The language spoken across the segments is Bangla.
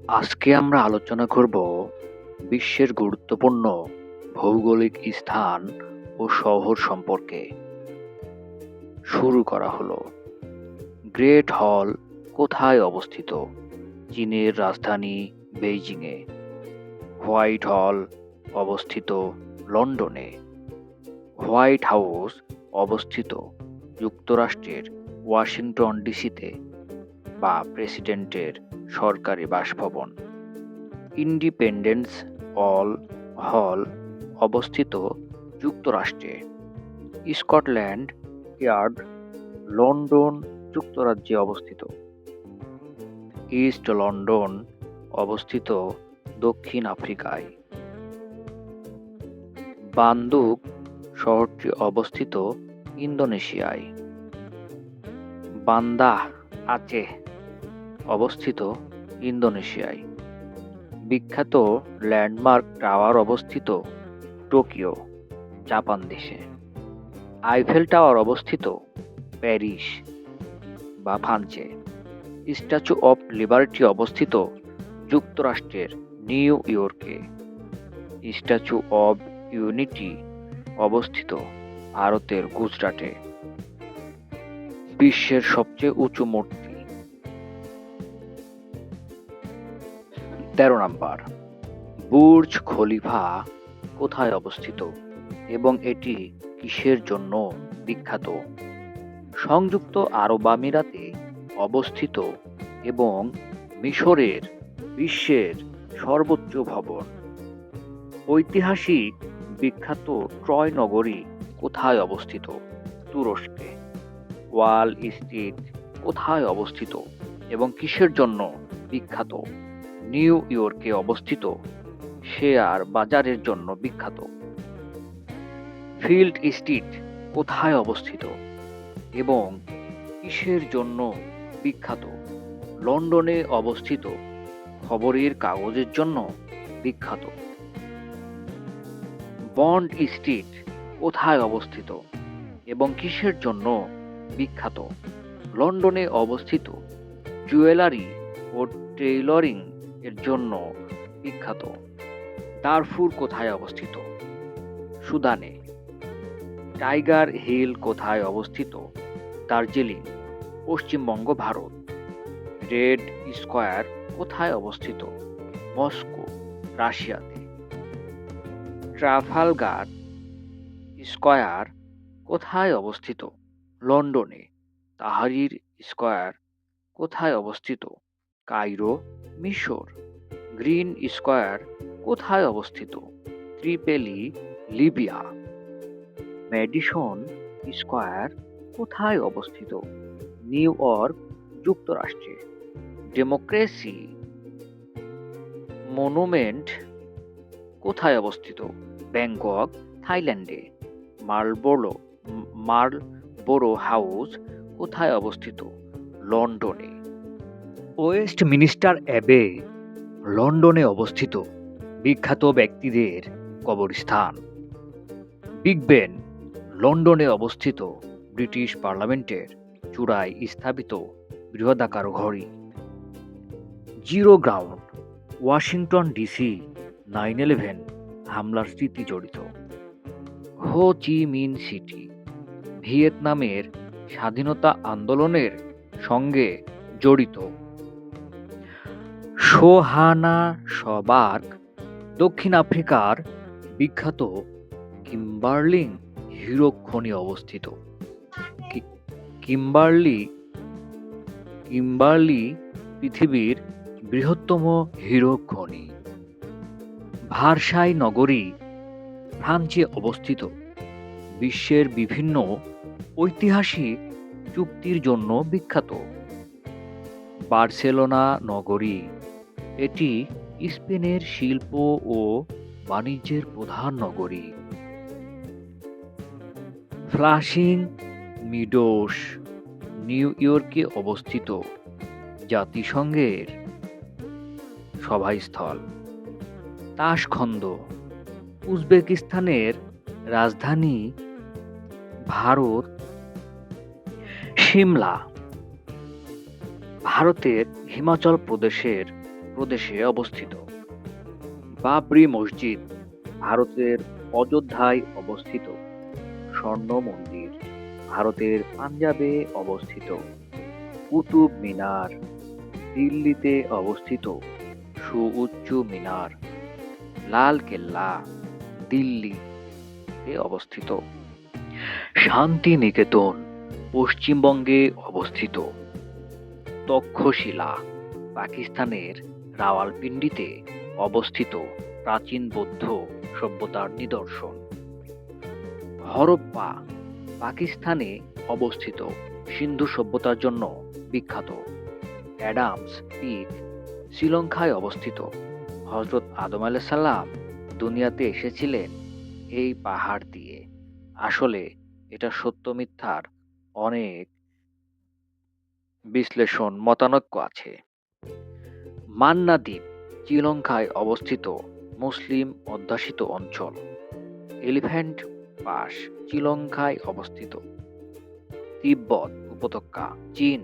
আজকে আমরা আলোচনা করব বিশ্বের গুরুত্বপূর্ণ ভৌগোলিক স্থান ও শহর সম্পর্কে। শুরু করা হলো। গ্রেট হল কোথায় অবস্থিত? চীনের রাজধানী বেইজিংয়ে। হোয়াইট হল অবস্থিত লন্ডনে। হোয়াইট হাউস অবস্থিত যুক্তরাষ্ট্রের ওয়াশিংটন ডিসিতে বা প্রেসিডেন্টের সরকারি বাসভবন। ইন্ডিপেন্ডেন্স হল অবস্থিত যুক্তরাষ্ট্রে। স্কটল্যান্ড ইয়ার্ড লন্ডন যুক্তরাজ্যে অবস্থিত। ইস্ট লন্ডন অবস্থিত দক্ষিণ আফ্রিকায়। বান্দুক শহরটি অবস্থিত ইন্দোনেশিয়ায়। বান্দা আচেহ অবস্থিত ইন্দোনেশিয়ায়। বিখ্যাত ল্যান্ডমার্ক টাওয়ার অবস্থিত টোকিও, জাপান দেশে। আইফেল টাওয়ার অবস্থিত প্যারিস বা ফ্রান্সে। স্ট্যাচু অফ লিবার্টি অবস্থিত যুক্তরাষ্ট্রের নিউ ইয়র্কে। স্ট্যাচু অব ইউনিটি অবস্থিত ভারতের গুজরাটে। বিশ্বের সবচেয়ে উঁচু মূর্তি। 13 নাম্বার, বুর্জ খলিফা কোথায় অবস্থিত এবং এটি কিসের জন্য বিখ্যাত? সংযুক্ত আরব আমিরাতে অবস্থিত এবং মিশরের বিশ্বের সর্বোচ্চ ভবন। ঐতিহাসিক বিখ্যাত ট্রয় নগরী কোথায় অবস্থিত? তুরস্কে। ওয়াল স্ট্রিট কোথায় অবস্থিত এবং কিসের জন্য বিখ্যাত? নিউ ইয়র্কে অবস্থিত শেয়ার বাজারের জন্য বিখ্যাত। ফিল্ড স্ট্রিট কোথায় অবস্থিত এবং কিসের জন্য বিখ্যাত? লন্ডনে অবস্থিত খবরের কাগজের জন্য বিখ্যাত। বন্ড স্ট্রিট কোথায় অবস্থিত এবং কিসের জন্য বিখ্যাত? লন্ডনে অবস্থিত জুয়েলারি ও টেইলরিং এর জন্য বিখ্যাত। দারফুর কোথায় অবস্থিত? সুদানে। টাইগার হিল কোথায় অবস্থিত? দার্জিলিং, পশ্চিমবঙ্গ, ভারত। রেড স্কোয়ার কোথায় অবস্থিত? মস্কো, রাশিয়াতে। ট্রাফালগার স্কোয়ার কোথায় অবস্থিত? লন্ডনে। তাহরির স্কোয়ার কোথায় অবস্থিত? কায়রো, মিশর। গ্রিন স্কোয়ার কোথায় অবস্থিত? ত্রিপলি, লিবিয়া। ম্যাডিসন স্কোয়ার কোথায় অবস্থিত? নিউ ইয়র্ক, যুক্তরাষ্ট্রে। ডেমোক্রেসি মনুমেন্ট কোথায় অবস্থিত? ব্যাংকক, থাইল্যান্ডে। মার্লবোরো হাউস কোথায় অবস্থিত? লন্ডনে। ওয়েস্টমিনিস্টার অ্যাবে লন্ডনে অবস্থিত বিখ্যাত ব্যক্তিদের কবরস্থান। বিগ বেন লন্ডনে অবস্থিত ব্রিটিশ পার্লামেন্টের চূড়ায় স্থাপিত বৃহদাকার ঘড়ি। জিরো গ্রাউন্ড ওয়াশিংটন ডিসি 9/11 হামলার স্মৃতি জড়িত। হো চি মিন সিটি ভিয়েতনামের স্বাধীনতা আন্দোলনের সঙ্গে জড়িত। জোহানাসবার্গ দক্ষিণ আফ্রিকার বিখ্যাত কিম্বারলি হিরো খনি অবস্থিত। কিম্বারলি পৃথিবীর বৃহত্তম হিরো খনি। ভার্সাই নগরী ফ্রান্সে অবস্থিত। বিশ্বের বিভিন্ন ঐতিহাসিক চুক্তির জন্য বিখ্যাত। বার্সেলোনা নগরী, এটি স্পেনের শিল্প ও বাণিজ্যের প্রধান নগরী। ফ্লাশিং মিডোস নিউ ইয়র্কে অবস্থিত জাতিসংঘের সভাস্থল। তাশখন্দ উজবেকিস্তানের রাজধানী। ভারত। সিমলা ভারতের হিমাচল প্রদেশের প্রদেশে অবস্থিত। বাবরি মসজিদ ভারতের অযোধ্যায় অবস্থিত। স্বর্ণ মন্দির ভারতের পাঞ্জাবে অবস্থিত। কুতুব মিনার দিল্লিতে অবস্থিত সুউচ্চ মিনার। লাল কেল্লা দিল্লিতে অবস্থিত। শান্তিনিকেতন পশ্চিমবঙ্গে অবস্থিত। তক্ষশিলা পাকিস্তানের রাওয়ালপিন্ডিতে অবস্থিত প্রাচীন বৌদ্ধ সভ্যতার নিদর্শন। হরপ্পা পাকিস্তানে অবস্থিত সিন্ধু সভ্যতার জন্য বিখ্যাত। অ্যাডামস পিক শ্রীলঙ্কায় অবস্থিত। হজরত আদম আলাইহিস সালাম দুনিয়াতে এসেছিলেন এই পাহাড় দিয়ে। আসলে এটা সত্য মিথ্যার অনেক বিশ্লেষণ মতানৈক্য আছে। মান্না দ্বীপ শ্রীলঙ্কায় অবস্থিত মুসলিম অধ্যুষিত অঞ্চল। এলিফ্যান্ট পাস শ্রীলঙ্কায় অবস্থিত। তিব্বত উপত্যকা চীন।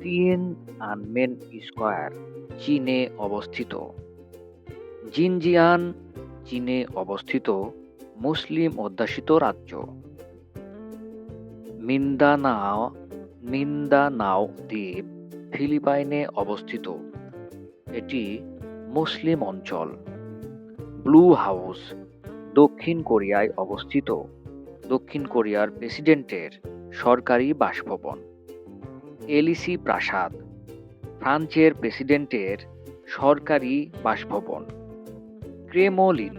তিয়েনআনমেন স্কয়ার চীনে অবস্থিত। জিনজিয়াং চীনে অবস্থিত মুসলিম অধ্যুষিত রাজ্য। মিন্দানাও মিন্দানাও দ্বীপ ফিলিপাইনে অবস্থিত। এটি মুসলিম অঞ্চল। ব্লু হাউস দক্ষিণ কোরিয়ায় অবস্থিত। দক্ষিণ কোরিয়ার প্রেসিডেন্টের সরকারি বাসভবন। এলিসি প্রাসাদ ফ্রান্সের প্রেসিডেন্টের সরকারি বাসভবন। ক্রেমলিন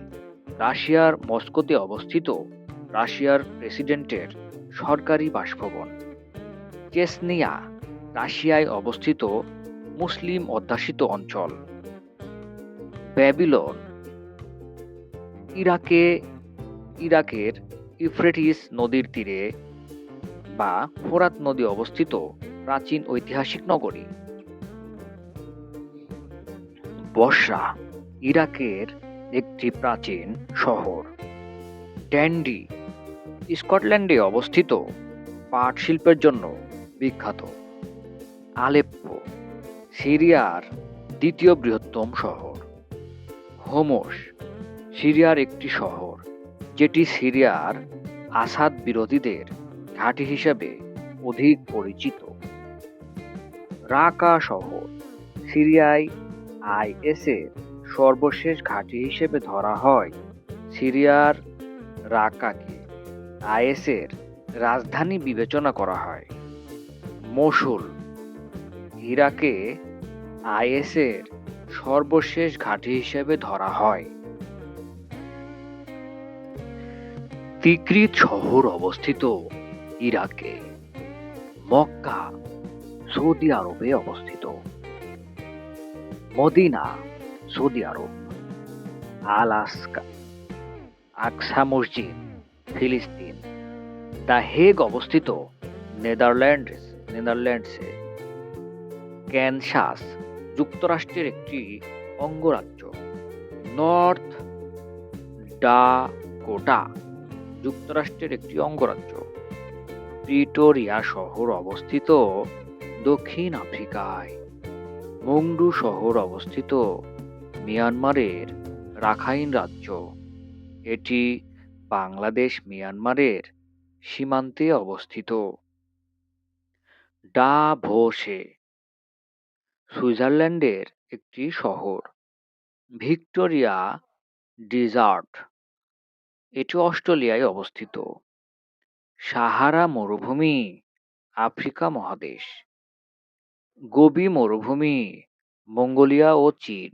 রাশিয়ার মস্কোতে অবস্থিত রাশিয়ার প্রেসিডেন্টের সরকারি বাসভবন। চেচনিয়া রাশিয়ায় অবস্থিত মুসলিম অধ্যুষিত অঞ্চল। ব্যাবিলন ইরাকের ইউফ্রেটিস নদীর তীরে বা ফোরাত নদী অবস্থিত প্রাচীন ঐতিহাসিক নগরী। বসরা ইরাকের একটি প্রাচীন শহর। ড্যান্ডি স্কটল্যান্ডে অবস্থিত পাট শিল্পের জন্য বিখ্যাত। আলেপ্পো সিরিয়ার দ্বিতীয় বৃহত্তম শহর। হোমস সিরিয়ার একটি শহর যেটি সিরিয়ার আসাদ বিরোধীদের ঘাঁটি হিসেবে অধিক পরিচিত। রাকা শহর সিরিয়ায় আইএসের সর্বশেষ ঘাঁটি হিসেবে ধরা হয়। সিরিয়ার রাকাকে আইএসের রাজধানী বিবেচনা করা হয়। মসুল ইরাকে আইএসের সর্বশেষ ঘাঁটি হিসেবে ধরা হয়। তিকরিত শহর অবস্থিত ইরাকে। মক্কা সৌদি আরবে অবস্থিত। মদিনা সৌদি আরব। আকসা মসজিদ ফিলিস্তিন। দ্য হেগ অবস্থিত নেদারল্যান্ডসে। ক্যানসাস যুক্তরাষ্ট্রের একটি অঙ্গরাজ্য। নর্থ ডাকোটা যুক্তরাষ্ট্রের একটি অঙ্গরাজ্য। প্রিটোরিয়া শহর অবস্থিত দক্ষিণ আফ্রিকায়। মংডু শহর অবস্থিত মিয়ানমারের রাখাইন রাজ্য। এটি বাংলাদেশ মিয়ানমারের সীমান্তে অবস্থিত। ডাভোসে সুইজারল্যান্ডের একটি শহর। ভিক্টোরিয়া ডেজার্ট এটি অস্ট্রেলিয়ায় অবস্থিত। সাহারা মরুভূমি আফ্রিকা মহাদেশ। গোবি মরুভূমি মঙ্গোলিয়া ও চীন।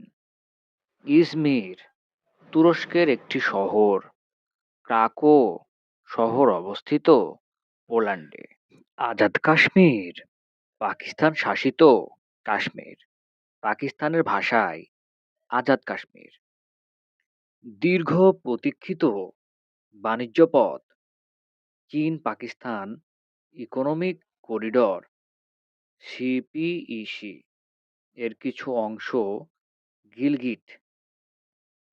ইজমির তুরস্কের একটি শহর। ক্রাকো শহর অবস্থিত পোল্যান্ডে। আজাদ কাশ্মীর পাকিস্তান শাসিত কাশ্মীর। পাকিস্তানের ভাষায় আজাদ কাশ্মীর। দীর্ঘ প্রতীক্ষিত বাণিজ্য পথ চীন পাকিস্তান ইকোনমিক করিডর সিপিইসি এর কিছু অংশ গিলগিট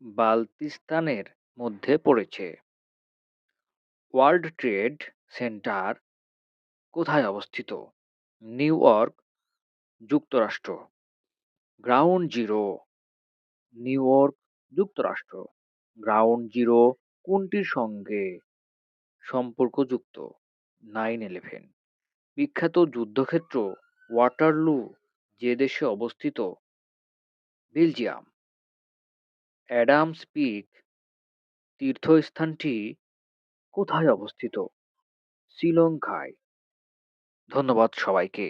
বালতিস্তানের মধ্যে পড়েছে। ওয়ার্ল্ড ট্রেড সেন্টার কোথায় অবস্থিত? নিউ ইয়র্ক, যুক্তরাষ্ট্র। গ্রাউন্ড জিরো, নিউ ইয়র্ক, যুক্তরাষ্ট্র। গ্রাউন্ড জিরো কোনটির সঙ্গে সম্পর্কযুক্ত? 9/11। বিখ্যাত যুদ্ধক্ষেত্র ওয়াটারলু যে দেশে অবস্থিত? বেলজিয়াম। অ্যাডামস পিক তীর্থস্থানটি কোথায় অবস্থিত? শ্রীলঙ্কায়। ধন্যবাদ সবাইকে।